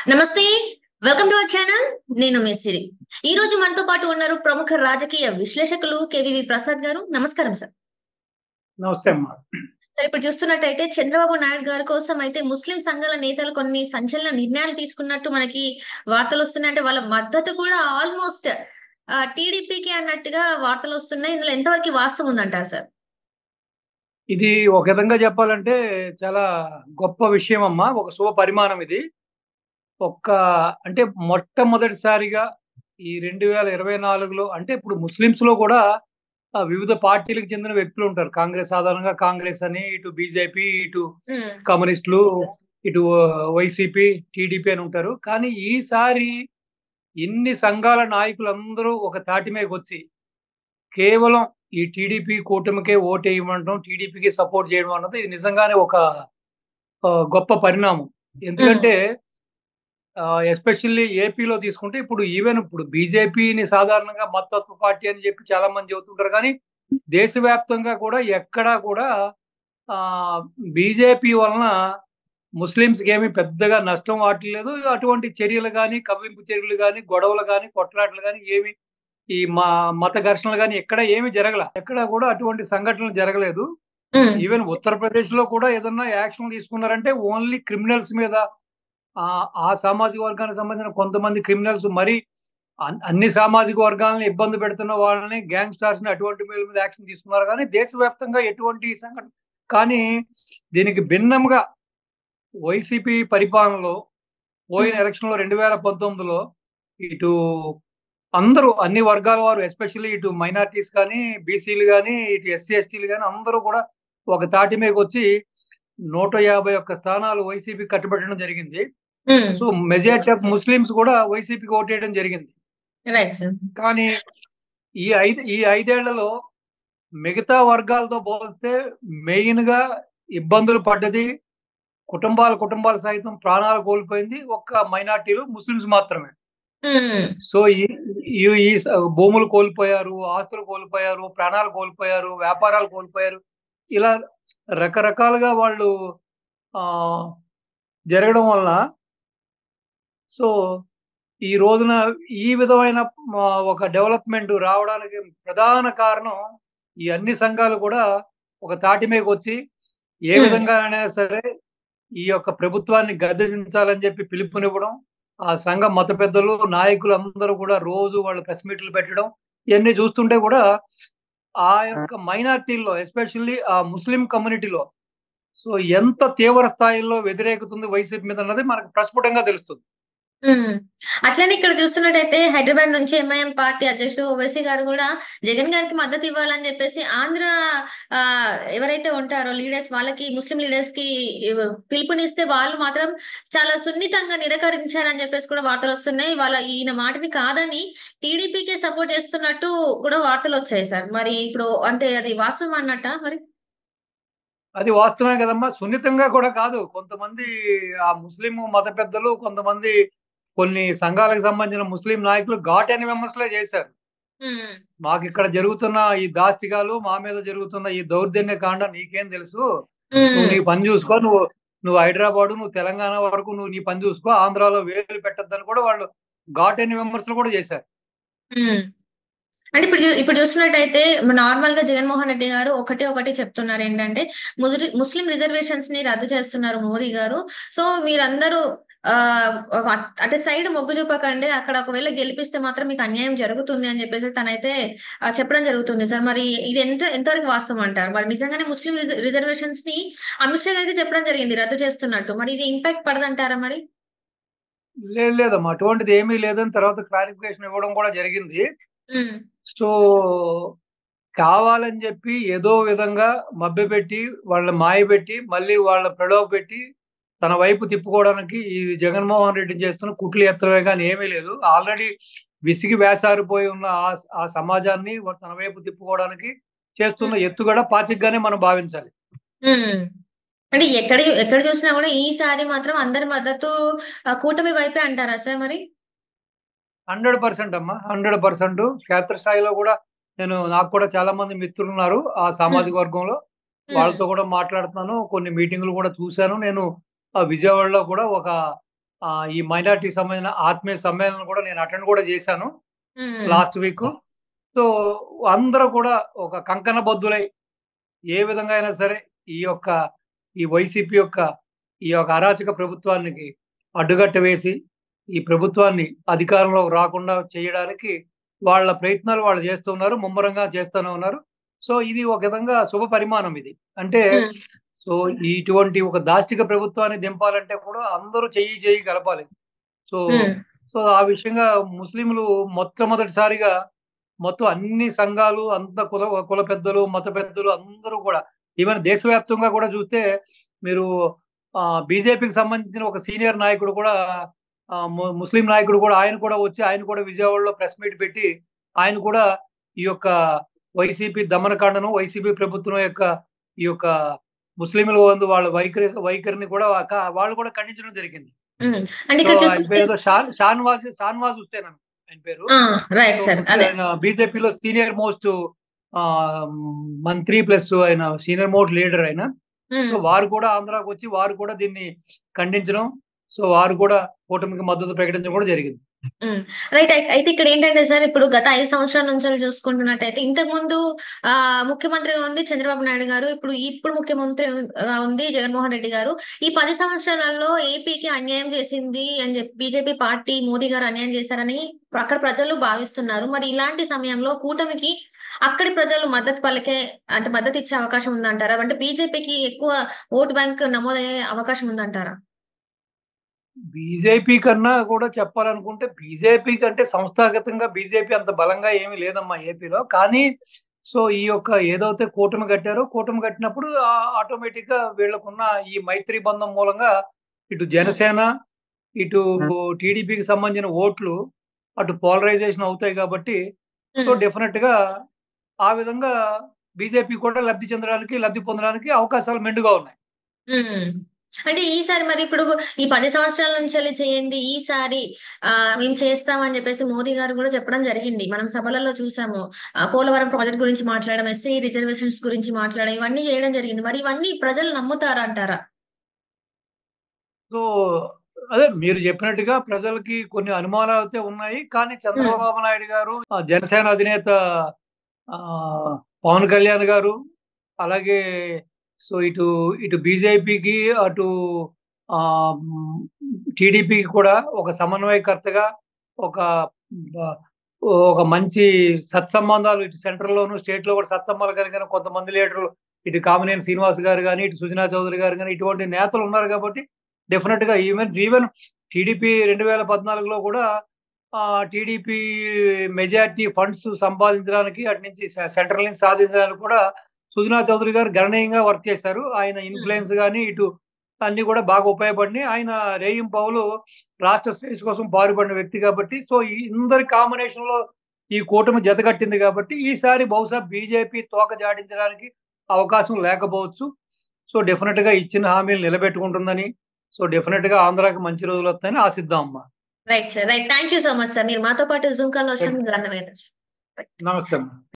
నమస్తే. Welcome to our channel. నేను మీ సిరి. ఈ రోజు మనతో పాటు ఉన్నారు ప్రముఖ రాజకీయ విశ్లేషకులు కేవీవి ప్రసాద్ గారు. నమస్కారం సార్. నమస్తే అమ్మా. సార్, ఇప్పుడు చూస్తున్నట్టయితే చంద్రబాబు నాయుడు గారి కోసం అయితే ముస్లిం సంఘాల నేతలు కొన్ని సంచలన నిర్ణయాలు తీసుకున్నట్టు మనకి వార్తలు వస్తున్నాయి. అంటే వాళ్ళ మద్దతు కూడా ఆల్మోస్ట్ టీడీపీకి అన్నట్టుగా వార్తలు వస్తున్నాయి. ఇందులో ఎంతవరకు వాస్తవం ఉందంటారు సార్? ఇది ఒక విధంగా చెప్పాలంటే చాలా గొప్ప విషయం అమ్మా. ఒక శుభ పరిమాణం ఇది. అంటే మొట్టమొదటిసారిగా ఈ 2024లో అంటే ఇప్పుడు ముస్లిమ్స్‌లో కూడా వివిధ పార్టీలకు చెందిన వ్యక్తులు ఉంటారు. సాధారణంగా కాంగ్రెస్ అని, ఇటు బీజేపీ, ఇటు హ్మ్. కమ్యూనిస్టులు, ఇటు వైసీపీ, టీడీపీ అని ఉంటారు. కానీ ఈసారి ఇన్ని సంఘాల నాయకులందరూ ఒక తాటి మీదకొచ్చి కేవలం ఈ టీడీపీ కూటమికే ఓటేయమంటం, టీడీపీకి సపోర్ట్ చేయడం అన్నది ఇది నిజంగానే ఒక గొప్ప పరిణామం. ఎందుకంటే ఎస్పెషల్లీ ఏపీలో తీసుకుంటే ఇప్పుడు బీజేపీని సాధారణంగా మతతత్వ పార్టీ అని చెప్పి చాలా మంది చెబుతుంటారు. కానీ దేశవ్యాప్తంగా కూడా ఎక్కడా కూడా బీజేపీ వలన ముస్లిమ్స్‌కి ఏమి పెద్దగా నష్టం వాటిల్లేదు. అటువంటి చర్యలు గాని, కవ్వింపు చర్యలు గాని, గొడవలు గాని, కొట్లాటలు గాని ఏమి ఈ మత ఘర్షణలు గాని ఎక్కడ ఏమి జరగల. ఎక్కడ కూడా అటువంటి సంఘటనలు జరగలేదు. హ్మ్. ఈవెన్ ఉత్తరప్రదేశ్‌లో కూడా ఏదన్నా యాక్షన్ తీసుకున్నారంటే ఓన్లీ క్రిమినల్స్ మీద ఆ సామాజిక వర్గానికి సంబంధించిన కొంతమంది క్రిమినల్స్ మరి అన్ని సామాజిక వర్గాలను ఇబ్బంది పెడుతున్న వాళ్ళని గ్యాంగ్‌స్టర్స్‌ని అటువంటి వీళ్ళ మీద యాక్షన్ తీసుకున్నారు. కానీ దేశవ్యాప్తంగా ఎటువంటి సంఘటన కానీ దీనికి భిన్నంగా వైసీపీ పరిపాలనలో పోయిన ఎలక్షన్‌లో 2019లో ఇటు అందరూ అన్ని వర్గాల వారు ఎస్పెషల్లీ ఇటు మైనారిటీస్ కానీ, బీసీలు గాని, ఇటు ఎస్సీ, ఎస్టీలు గాని అందరూ కూడా ఒక తాటి మీదకొచ్చి 151 స్థానాలు వైసీపీకి కట్టబెట్టడం జరిగింది. సో మెజారిటీ ఆఫ్ ముస్లిమ్స్ కూడా వైసీపీకి ఓటేయడం జరిగింది. Right sir. కానీ ఈ 5 ఏళ్లలో మిగతా వర్గాలతో పోలిస్తే మెయిన్‌గా ఇబ్బందులు పడ్డది కుటుంబాలు సైతం ప్రాణాలు కోల్పోయింది ఒక్క మైనారిటీలు, ముస్లిమ్స్ మాత్రమే. సో ఈ భూములు కోల్పోయారు, ఆస్తులు కోల్పోయారు, ప్రాణాలు కోల్పోయారు, వ్యాపారాలు కోల్పోయారు. ఇలా రకరకాలుగా వాళ్ళు జరగడం వలన సో ఈ రోజున ఈ విధమైన ఒక డెవలప్‌మెంట్ రావడానికి ప్రధాన కారణం ఈ అన్ని సంఘాలు కూడా ఒక తాటి మీదకొచ్చి ఏ విధంగానైనా సరే ఈ యొక్క ప్రభుత్వాన్ని గద్దెదించాలని చెప్పి పిలుపునివ్వడం, ఆ సంఘం మత పెద్దలు, నాయకులు అందరూ కూడా రోజు వాళ్ళు ప్రెస్ మీట్లు పెట్టడం ఇవన్నీ చూస్తుంటే కూడా ఆ యొక్క మైనారిటీల్లో ఎస్పెషల్లీ ఆ ముస్లిం కమ్యూనిటీలో సో ఎంత తీవ్ర స్థాయిలో వ్యతిరేకత ఉంది వైసీపీ మీద అన్నది మనకు ప్రస్ఫుటంగా తెలుస్తుంది. అట్లనే ఇక్కడ చూస్తున్నట్టయితే హైదరాబాద్ నుంచి ఎంఐఎం పార్టీ అధ్యక్షుడు ఓవైసీ గారు కూడా జగన్ గారికి మద్దతు ఇవ్వాలని చెప్పేసి ఆంధ్ర ఎవరైతే ఉంటారో లీడర్స్ వాళ్ళకి ముస్లిం లీడర్స్ కి పిలుపునిస్తే వాళ్ళు మాత్రం చాలా సున్నితంగా నిరాకరించారని చెప్పేసి కూడా వార్తలు వస్తున్నాయి. ఈయన మాటని కాదని టీడీపీకే సపోర్ట్ చేస్తున్నట్టు కూడా వార్తలు వచ్చాయి సార్. మరి ఇప్పుడు అంటే అది వాస్తవం అన్నట్ట మరి? అది వాస్తవమే కదమ్మా. సున్నితంగా కూడా కాదు. కొంతమంది ఆ ముస్లిం మత పెద్దలు కొంతమంది కొన్ని సంఘాలకు సంబంధించిన ముస్లిం నాయకులు ఘాటైన విమర్శలే చేశారు. మాకిక్కడ జరుగుతున్న ఈ దాష్టికాలు, మా మీద జరుగుతున్న ఈ దౌర్జన్య కాండ నీకేం తెలుసు? నువ్వు నీ పని చూసుకో. నువ్వు హైదరాబాదు, నువ్వు తెలంగాణ వరకు నువ్వు నీ పని చూసుకో. ఆంధ్రాలో వేలు పెట్టొద్దని కూడా వాళ్ళు ఘాటైన విమర్శలు కూడా చేశారు. అంటే ఇప్పుడు చూస్తున్నట్టయితే నార్మల్ గా జగన్మోహన్ రెడ్డి గారు ఒకటి చెప్తున్నారు ఏంటంటే ముస్లిం రిజర్వేషన్స్ ని రద్దు చేస్తున్నారు మోదీ గారు. సో మీరందరూ అటు సైడ్ మొగ్గు చూపకండి, అక్కడ ఒకవేళ గెలిపిస్తే మాత్రం మీకు అన్యాయం జరుగుతుంది అని చెప్పేసి తనైతే చెప్పడం జరుగుతుంది సార్. మరి ఇది ఎంతవరకు వాస్తవం అంటారు? మరి నిజంగానే ముస్లిం రిజర్వేషన్స్ ని అమిత్ షా అయితే చెప్పడం జరిగింది రద్దు చేస్తున్నట్టు. మరి ఇది ఇంపాక్ట్ పడదంటారా మరి? లేదమ్మా, అటువంటిది ఏమీ లేదని తర్వాత క్లారిఫికేషన్ ఇవ్వడం కూడా జరిగింది. సో కావాలని చెప్పి ఏదో విధంగా మభ్యపెట్టి వాళ్ళని మాయపెట్టి మళ్ళీ వాళ్ళ ప్రలోభపెట్టి తన వైపు తిప్పుకోవడానికి ఈ జగన్మోహన్ రెడ్డి చేస్తున్న కుట్లు ఎత్తడమే కానీ ఏమీ లేదు. ఆల్రెడీ విసిగి వేసారిపోయి ఉన్న ఆ సమాజాన్ని తన వైపు తిప్పుకోవడానికి చేస్తున్న ఎత్తుగడ పాచికగానే మనం భావించాలి. అంటే ఎక్కడ చూసినా కూడా ఈసారి మాత్రం అందరి మద్దతు కూటమి వైపే అంటారా సార్ మరి? 100% అమ్మా, 100%. క్షేత్రస్థాయిలో కూడా నాకు కూడా చాలా మంది మిత్రులు ఉన్నారు ఆ సామాజిక వర్గంలో. వాళ్ళతో కూడా మాట్లాడుతున్నాను. కొన్ని మీటింగులు కూడా చూశాను. నేను విజయవాడలో కూడా ఒక ఈ మైనారిటీకి సంబంధించిన ఆత్మీయ సమ్మేళనం కూడా నేను అటెండ్ కూడా చేశాను హ్మ్. Last week. సో అందరూ కూడా ఒక కంకణబద్ధులై ఏ విధంగా అయినా సరే ఈ వైసీపీ ఈ యొక్క అరాచక ప్రభుత్వానికి అడ్డుకట్ట వేసి, ఈ ప్రభుత్వాన్ని అధికారంలోకి రాకుండా చేయడానికి వాళ్ళ ప్రయత్నాలు వాళ్ళు చేస్తున్నారు. ముమ్మరంగా చేస్తూనే ఉన్నారు. సో ఇది ఒక విధంగా శుభ పరిమాణం ఇది. అంటే హ్మ్. సో ఇటువంటి ఒక దాష్టిక ప్రభుత్వాన్ని దింపాలంటే కూడా అందరూ చెయ్యి కలపాలి. సో, హ్మ్. సో ఆ విషయంగా ముస్లింలు మొట్టమొదటిసారిగా మొత్తం అన్ని సంఘాలు, అంత కుల పెద్దలు, మత పెద్దలు అందరూ కూడా ఈవెన్ దేశవ్యాప్తంగా కూడా చూస్తే మీరు బీజేపీకి సంబంధించిన ఒక సీనియర్ నాయకుడు కూడా ముస్లిం నాయకుడు కూడా ఆయన కూడా వచ్చి ఆయన కూడా విజయవాడలో ప్రెస్ మీట్ పెట్టి ఆయన కూడా ఈ యొక్క వైసీపీ దమనకాండను, వైసీపీ ప్రభుత్వం ఈ యొక్క ముస్లింల వందు వాళ్ళ వైఖరిని కూడా వాళ్ళు కూడా ఖండించడం జరిగింది. హ్మ్. అంటే సో ఇక్కడ ఆయన చూస్తుంటే పేరేదో షాన్వాజ్ హుస్సేన్ ఆయన పేరు. Right so sir. అదే. ఆయన బీజేపీలో సీనియర్ మోస్ట్ మంత్రి ప్లస్ ఆయన సీనియర్ మోస్ట్ లీడర్ ఆయన. హ్మ్. సో వారు కూడా ఆంధ్రాకొచ్చి వారు కూడా దీన్ని ఖండించడం, సో వారు కూడా కూటమికి మద్దతు ప్రకటించడం కూడా జరిగింది. హ్మ్. రైట్. అయితే ఇక్కడేంటంటే సార్, ఇప్పుడు గత 5 సంవత్సరాల నుంచెల్లి చూసుకుంటున్నట్టయితే ఇంతకుముందు ముఖ్యమంత్రిగా ఉంది చంద్రబాబు నాయుడు గారు. ఇప్పుడు ముఖ్యమంత్రి ఉంది జగన్మోహన్ రెడ్డి గారు. ఈ 10 సంవత్సరాలలో ఏపీకి అన్యాయం చేసింది అని చెప్పి బీజేపీ పార్టీ, మోదీ గారు అన్యాయం చేశారని అక్కడ ప్రజలు భావిస్తున్నారు. మరి ఇలాంటి సమయంలో కూటమికి అక్కడి ప్రజలు మద్దతిచ్చే అవకాశం ఉందంటారా? అంటే బీజేపీకి ఎక్కువ ఓటు బ్యాంక్ నమోదయ్యే అవకాశం ఉందంటారా? బీజేపీ కన్నా కూడా చెప్పాలనుకుంటే బీజేపీ కంటే సంస్థాగతంగా బీజేపీ అంత బలంగా ఏమీ లేదమ్మా ఏపీలో. కానీ సో ఈ యొక్క ఏదైతే కూటమి కట్టారో, కూటమి కట్టినప్పుడు ఆటోమేటిక్‌గా వీళ్ళకున్న ఈ మైత్రి బంధం మూలంగా ఇటు హ్మ్. జనసేన, ఇటు టీడీపీకి సంబంధించిన ఓట్లు అటు పోలరైజేషన్ అవుతాయి కాబట్టి సో హ్మ్. డెఫినిట్‌గా ఆ విధంగా బీజేపీ కూడా లబ్ధి పొందడానికి అవకాశాలు మెండుగా ఉన్నాయి. హ్మ్. అంటే ఈసారి మరి ఇప్పుడు ఈ 10 సంవత్సరాల నుంచెల్లి చేయంది. ఈసారి మేము చేస్తామని జెప్పేసి మోదీ గారు గూడా చెప్పడం జరిగింది. మనం సభలలో చూసాము. పోలవరం ప్రాజెక్ట్ గురించి మాట్లాడడం, ఎస్సీ రిజర్వేషన్స్ గురించి మాట్లాడడం, ఇవన్నీ జేయడం జరిగింది. మరి ఇవన్నీ ప్రజలు నమ్ముతారంటారా? సో, అదే మీరు చెప్పినట్టుగా ప్రజలకి కొన్ని అనుమానాలైతే ఉన్నాయి. కానీ హ్మ్. చంద్రబాబు నాయుడు గారు, జనసేన అధినేత పవన్ కళ్యాణ్ గారు, అలాగే సో ఇటు బీజేపీకి, అటు హ్మ్, టీడీపీకి కూడా ఒక సమన్వయకర్తగా ఒక బ ఒక మంచి సత్సంబంధాలు ఇటు సెంట్రల్‌లోను, స్టేట్‌లో కూడా సత్సంబంధాలు కలిగిన కొంతమంది లీడర్లు ఇటు కామినేని శ్రీనివాస్ గారు గాని, ఇటు సుజనా చౌదరి గారు గాని ఇటువంటి నేతలు ఉన్నారు కాబట్టి డెఫినిట్‌గా ఈవెన్ టీడీపీ 2014లో కూడా టీడీపీ మెజారిటీ ఫండ్స్ సంపాదించడానికి అటు నుంచి సెంట్రల్ నుంచి సాధించడానికి కూడా సుజనా చౌదరి గారు గణనీయంగా వర్క్ చేశారు. ఆయన హ్మ్. ఇన్‌ఫ్లూయెన్స్ గాని ఇటు అన్నీ కూడా బాగా ఉపయోగపడినాయి. ఆయన రేయింబవలు రాష్ట్ర శ్రేయస్సు కోసం పాటుపడిన వ్యక్తి కాబట్టి సో ఈ అందరి కాంబినేషన్‌లో ఈ కూటమి జతకట్టింది కాబట్టి ఈసారి బహుశా బీజేపీ తోక జాడించడానికి అవకాశం లేకపోవచ్చు. సో డెఫినిట్‌గా ఇచ్చిన హామీలు నిలబెట్టుకుంటుందని సో డెఫినిట్‌గా ఆంధ్రాకి మంచి రోజులొస్తాయని ఆశిద్దాం అమ్మా. Right sir. Right. Thank you so much sir. మీరు మాతో పాటు జూమ్ కాల్‌లో వచ్చినందుకు ధన్యవాదాలు. నమస్తే అమ్మా.